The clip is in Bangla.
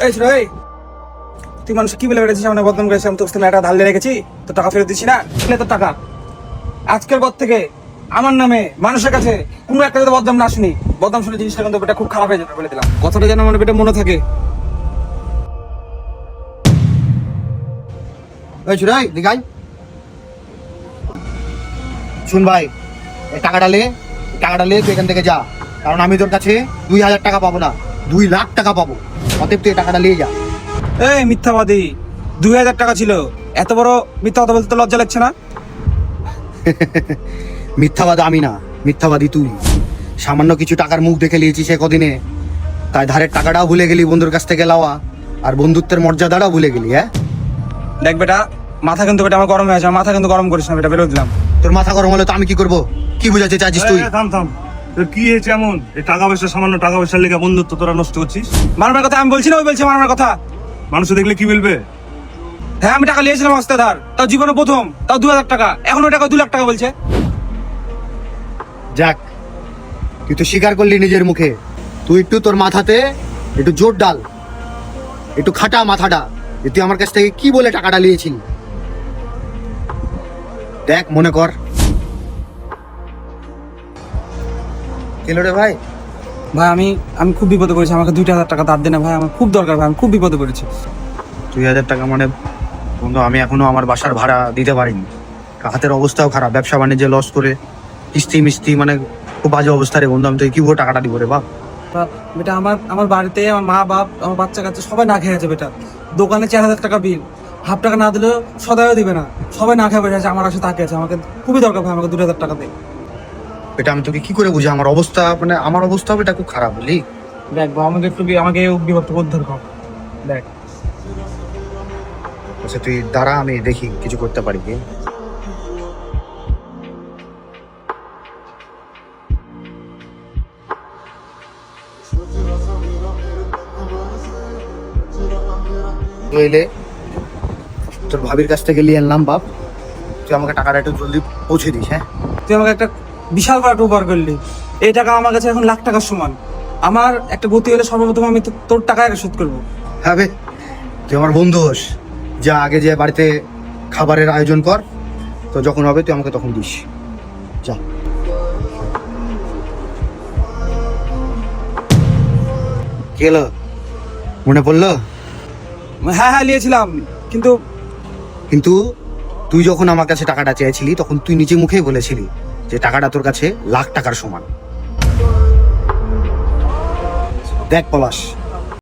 এই ছোট এই, তুই মানুষ কি বলে বেড়েছিস? আমরা বদনাম করেছি, আমি তোর কাছে একটা ধার দিয়ে রেখেছি, তোর টাকা ফেরত দিচ্ছি না। তোর টাকা আজকের পর থেকে আমার নামে মানুষের কাছে কোনো একটা যদি বদনাম না শুনি, বদনাম শুনে জিনিসটা কিন্তু এটা খুব খারাপ হয়ে যাবে বলে দিলাম। কথাটা যেন আমার পেটে মনে থাকে। এই ছোড়াই দিগাই শুন ভাই, এই টাকাটা লে তুই এখান থেকে যা, কারণ আমি তোর কাছে 2000 টাকা পাবো না, 2 লাখ টাকা পাবো। অতএব তুই এই টাকাটা নিয়ে যা। এই মিথ্যাবাদী, 2000 টাকা ছিল, এত বড় মিথ্যা কথা বলতে তো লজ্জা লাগছে না? মিথ্যাবাদী আমি না, মিথ্যাবাদী তুই। সামান্য কিছু টাকার মুখ দেখে নিয়েছিস সে কদিনে, তাই ধারের টাকাটাও ভুলে গেলি বন্ধুর কাছ থেকে লওয়া, আর বন্ধুত্বের মর্যাদাটাও ভুলে গেলি। হ্যাঁ দেখ বেটা, মাথা কিন্তু বেটা আমার গরম হয়ে আছে, মাথা কিন্তু গরম করিস না বেটা, বেরো দিলাম। তোর মাথা গরম হলে তো আমি কি করবো? কি বুঝাতে চাইছিস তুই? থাম থাম, তোর কি হয়েছে এমন? এই টাকা পয়সা, সামান্য টাকা পয়সার লেগে বন্ধুত্ব তোরা নষ্ট করছিস? মারবার কথা আমি বলছি না, ওই বলছে মারবার কথা। মানুষ দেখলে কি বলবে? হ্যাঁ আমি টাকা নিয়েছিলাম অস্তে ধার, তাও জীবনে প্রথম, তাও 2000 টাকা, এখন ওই টাকা 2 লাখ টাকা বলছে। যাক, তুই তো স্বীকার করলি নিজের মুখে। তুই একটু তোর মাথাতে একটু জোর ডাল, একটু খাটা মাথাটা, যে তুই আমার কাছ থেকে কি বলে টাকাটা নিয়েছিলি। দেখ মনে কর। কেলো রে ভাই? ভাই আমি খুব বিপদে পড়েছি, আমাকে 2000 টাকা ধার দেনা ভাই, আমার খুব দরকার ভাই, আমি খুব বিপদে পড়েছি। 2000 টাকা মানে বন্ধু, আমি এখনো আমার বাসার ভাড়া দিতে পারিনি, হাতের অবস্থাও খারাপ, ব্যবসা বাণিজ্যে লস করে কিস্তি মিস্তি, মানে খুব বাজে অবস্থা রে বন্ধু। আমি তো কিভাবে টাকাটা দিব রে বাপ? বেটা আমার বাড়িতে আমার মা বাপ, আমার বাচ্চা কাচ্চা সবাই না খেয়ে আছে বেটা। দোকানে 4000 টাকা বিল, হাফ টাকা না দিলেও সদাইও দিবে না, সবাই না খেয়ে বসে আছে, আমার কাছে তাকে আছে, আমাকে খুবই দরকার ভাই, আমাকে 2000 টাকা দে। এটা আমি তোকে কি করে বুঝি? আমার অবস্থা, মানে আমার অবস্থা এটা খুব খারাপ, বুঝলি? দেখ ভাই, আমাকে বিপদ থেকে উদ্ধার কর। দেখ আচ্ছা তুই দাঁড়া, আমি দেখি কিছু করতে পারি কি। নইলে তোর ভাবির কাছ থেকে নিয়ে আনলাম বাপ, তুই আমাকে টাকাটা একটু জলদি পৌঁছে দিস। হ্যাঁ তুই আমাকে একটা বিশাল বড় একটা উপকার করলি, এই টাকা আমার কাছে এখন লাখ টাকার সমান। আমার একটা গতি হলে সর্বপ্রথম আমি তোর টাকা আগে শোধ করবো। হ্যাঁ বে, তুই আমার বন্ধু হোস, যা আগে যে বাড়িতে খাবারের আয়োজন কর, তো যখন হবে তুই আমাকে তখন দিস, যা। কি হলো, মনে পড়লো? হ্যাঁ হ্যাঁ নিয়েছিলাম, কিন্তু কিন্তু তুই যখন আমার কাছে টাকাটা চেয়েছিলি, তখন তুই নিজে মুখেই বলেছিলি যে টাকাটা তোর কাছে লাখ টাকার সমান। দেখ পলাশ,